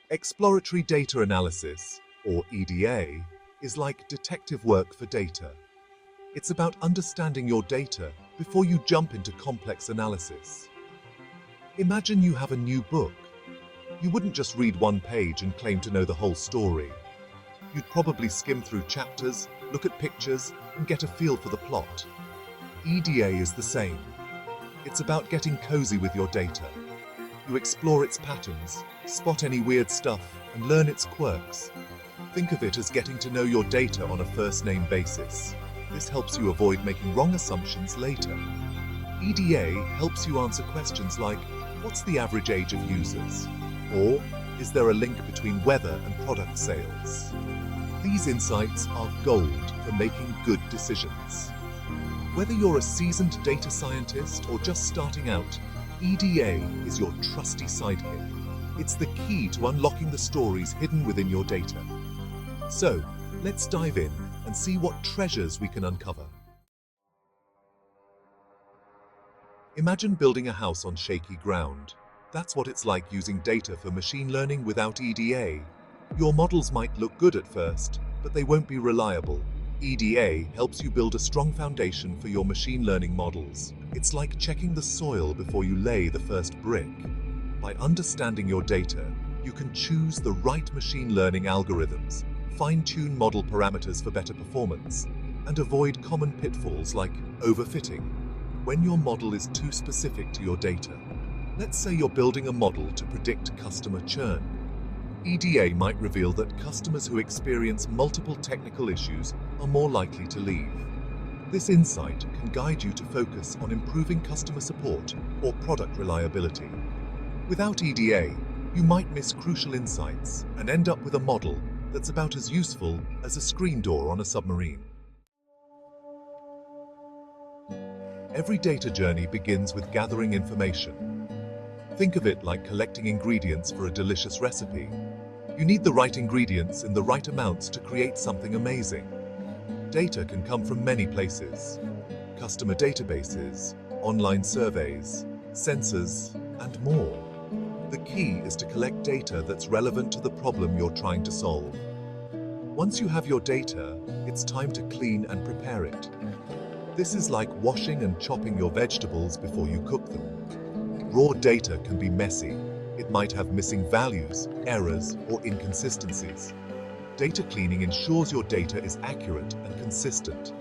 Exploratory Data Analysis, or EDA, is like detective work for data. It's about understanding your data before you jump into complex analysis. Imagine you have a new book. You wouldn't just read one page and claim to know the whole story. You'd probably skim through chapters, look at pictures, and get a feel for the plot. EDA is the same. It's about getting cozy with your data. You explore its patterns, spot any weird stuff, and learn its quirks. Think of it as getting to know your data on a first-name basis. This helps you avoid making wrong assumptions later. EDA helps you answer questions like, what's the average age of users? Or, is there a link between weather and product sales? These insights are gold for making good decisions. Whether you're a seasoned data scientist or just starting out, EDA is your trusty sidekick. It's the key to unlocking the stories hidden within your data. So, let's dive in and see what treasures we can uncover. Imagine building a house on shaky ground. That's what it's like using data for machine learning without EDA. Your models might look good at first, but they won't be reliable. EDA helps you build a strong foundation for your machine learning models. It's like checking the soil before you lay the first brick. By understanding your data, you can choose the right machine learning algorithms, fine-tune model parameters for better performance, and avoid common pitfalls like overfitting. When your model is too specific to your data, let's say you're building a model to predict customer churn. EDA might reveal that customers who experience multiple technical issues are more likely to leave. This insight can guide you to focus on improving customer support or product reliability. Without EDA, you might miss crucial insights and end up with a model that's about as useful as a screen door on a submarine. Every data journey begins with gathering information. Think of it like collecting ingredients for a delicious recipe. You need the right ingredients in the right amounts to create something amazing. Data can come from many places: customer databases, online surveys, sensors, and more. The key is to collect data that's relevant to the problem you're trying to solve. Once you have your data, it's time to clean and prepare it. This is like washing and chopping your vegetables before you cook them. Raw data can be messy. It might have missing values, errors, or inconsistencies. Data cleaning ensures your data is accurate and consistent.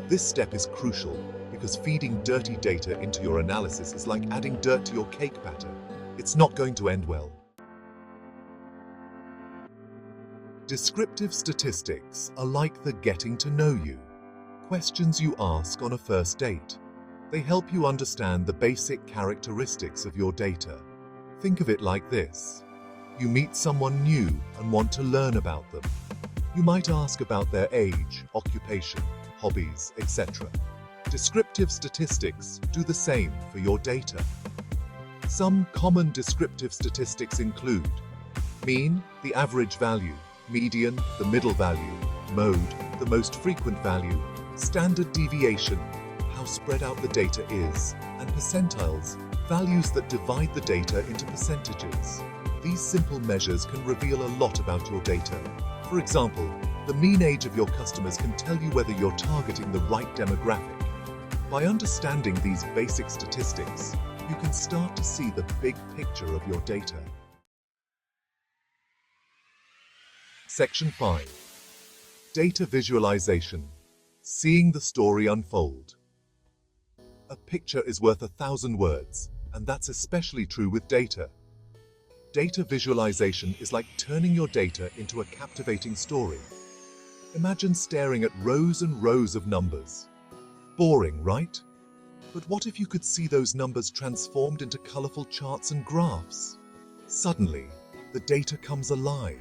This step is crucial because feeding dirty data into your analysis is like adding dirt to your cake batter. It's not going to end well. Descriptive statistics are like the getting to know you questions you ask on a first date. They help you understand the basic characteristics of your data. Think of it like this. You meet someone new and want to learn about them. You might ask about their age, occupation, hobbies, etc. Descriptive statistics do the same for your data. Some common descriptive statistics include mean, the average value; median, the middle value; mode, the most frequent value; standard deviation, how spread out the data is; and percentiles, values that divide the data into percentages. These simple measures can reveal a lot about your data. For example, the mean age of your customers can tell you whether you're targeting the right demographic. By understanding these basic statistics, you can start to see the big picture of your data. Section 5. Data visualization. Seeing the story unfold. A picture is worth 1,000 words, and that's especially true with data. Data visualization is like turning your data into a captivating story. Imagine staring at rows and rows of numbers. Boring, right? But what if you could see those numbers transformed into colorful charts and graphs? Suddenly, the data comes alive.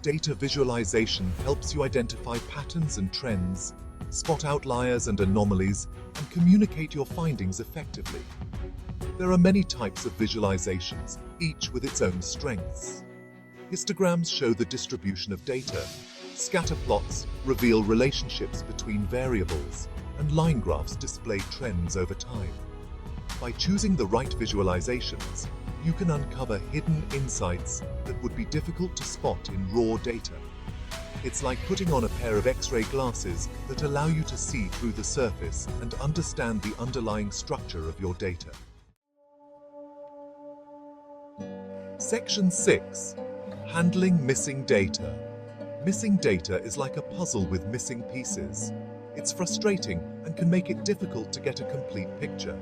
Data visualization helps you identify patterns and trends, spot outliers and anomalies, and communicate your findings effectively. There are many types of visualizations, each with its own strengths. Histograms show the distribution of data. Scatter plots reveal relationships between variables, and line graphs display trends over time. By choosing the right visualizations, you can uncover hidden insights that would be difficult to spot in raw data. It's like putting on a pair of X-ray glasses that allow you to see through the surface and understand the underlying structure of your data. Section 6. Handling missing data. Missing data is like a puzzle with missing pieces. It's frustrating and can make it difficult to get a complete picture.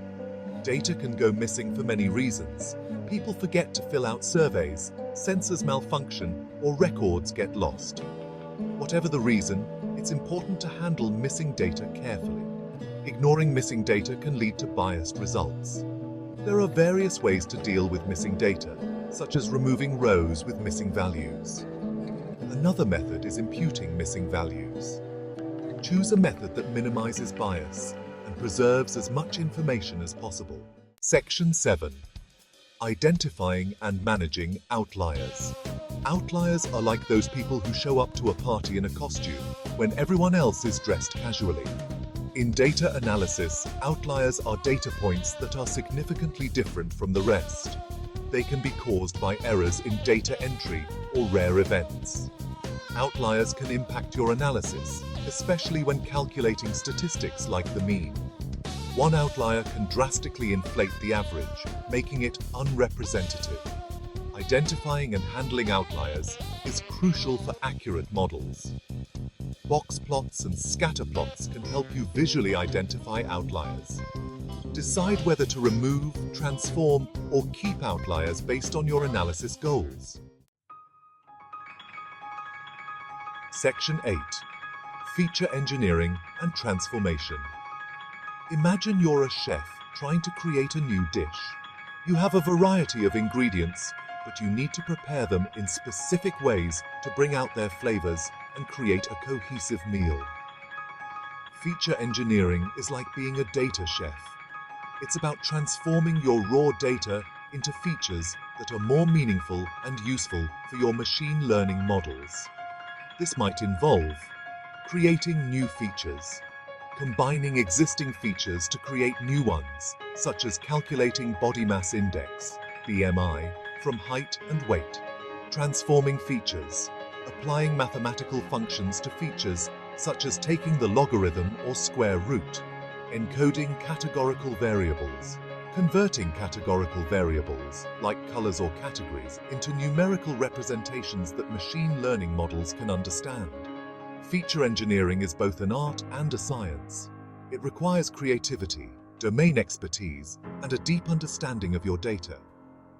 Data can go missing for many reasons. People forget to fill out surveys, sensors malfunction, or records get lost. Whatever the reason, it's important to handle missing data carefully. Ignoring missing data can lead to biased results. There are various ways to deal with missing data, such as removing rows with missing values. Another method is imputing missing values. Choose a method that minimizes bias and preserves as much information as possible. Section 7. Identifying and managing outliers. Outliers are like those people who show up to a party in a costume when everyone else is dressed casually. In data analysis, outliers are data points that are significantly different from the rest. They can be caused by errors in data entry or rare events. Outliers can impact your analysis, especially when calculating statistics like the mean. One outlier can drastically inflate the average, making it unrepresentative. Identifying and handling outliers is crucial for accurate models. Box plots and scatter plots can help you visually identify outliers. Decide whether to remove, transform, or keep outliers based on your analysis goals. Section 8. Feature engineering and transformation. Imagine you're a chef trying to create a new dish. You have a variety of ingredients, but you need to prepare them in specific ways to bring out their flavors and create a cohesive meal. Feature engineering is like being a data chef. It's about transforming your raw data into features that are more meaningful and useful for your machine learning models. This might involve creating new features, combining existing features to create new ones, such as calculating body mass index, BMI, from height and weight, transforming features, applying mathematical functions to features such as taking the logarithm or square root, encoding categorical variables, converting categorical variables, like colors or categories, into numerical representations that machine learning models can understand. Feature engineering is both an art and a science. It requires creativity, domain expertise, and a deep understanding of your data.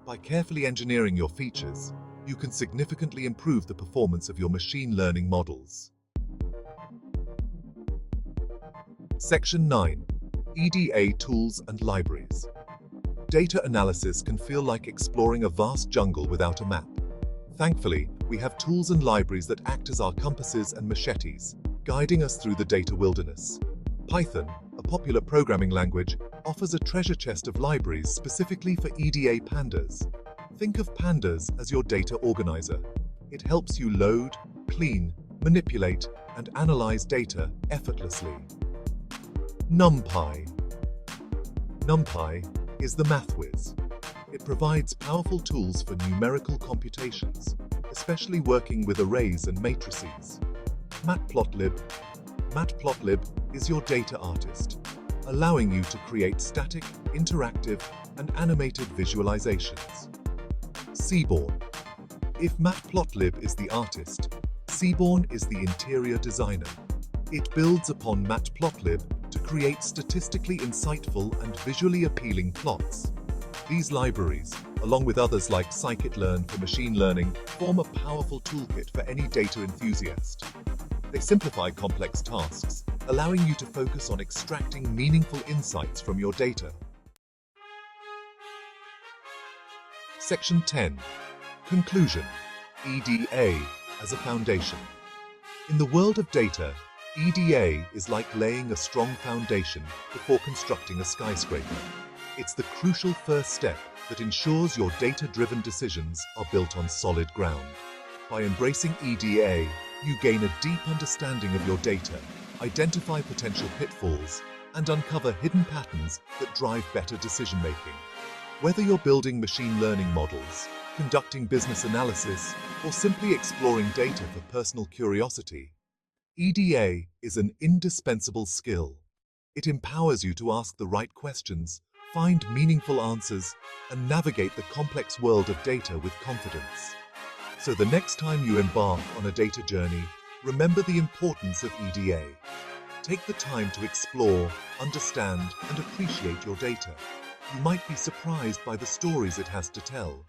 By carefully engineering your features, you can significantly improve the performance of your machine learning models. Section 9. EDA tools and libraries. Data analysis can feel like exploring a vast jungle without a map. Thankfully, we have tools and libraries that act as our compasses and machetes, guiding us through the data wilderness. Python, a popular programming language, offers a treasure chest of libraries specifically for EDA Pandas. Think of Pandas as your data organizer. It helps you load, clean, manipulate, and analyze data effortlessly. NumPy. NumPy is the math whiz. It provides powerful tools for numerical computations, especially working with arrays and matrices. Matplotlib. Matplotlib is your data artist, allowing you to create static, interactive, and animated visualizations. Seaborn. If Matplotlib is the artist, Seaborn is the interior designer. It builds upon Matplotlib to create statistically insightful and visually appealing plots. These libraries, along with others like scikit-learn for machine learning, form a powerful toolkit for any data enthusiast. They simplify complex tasks, allowing you to focus on extracting meaningful insights from your data. Section 10. Conclusion. EDA as a foundation. In the world of data, EDA is like laying a strong foundation before constructing a skyscraper. It's the crucial first step that ensures your data-driven decisions are built on solid ground. By embracing EDA, you gain a deep understanding of your data, identify potential pitfalls, and uncover hidden patterns that drive better decision-making. Whether you're building machine learning models, conducting business analysis, or simply exploring data for personal curiosity, EDA is an indispensable skill. It empowers you to ask the right questions, find meaningful answers, and navigate the complex world of data with confidence. So the next time you embark on a data journey, remember the importance of EDA. Take the time to explore, understand, and appreciate your data. You might be surprised by the stories it has to tell.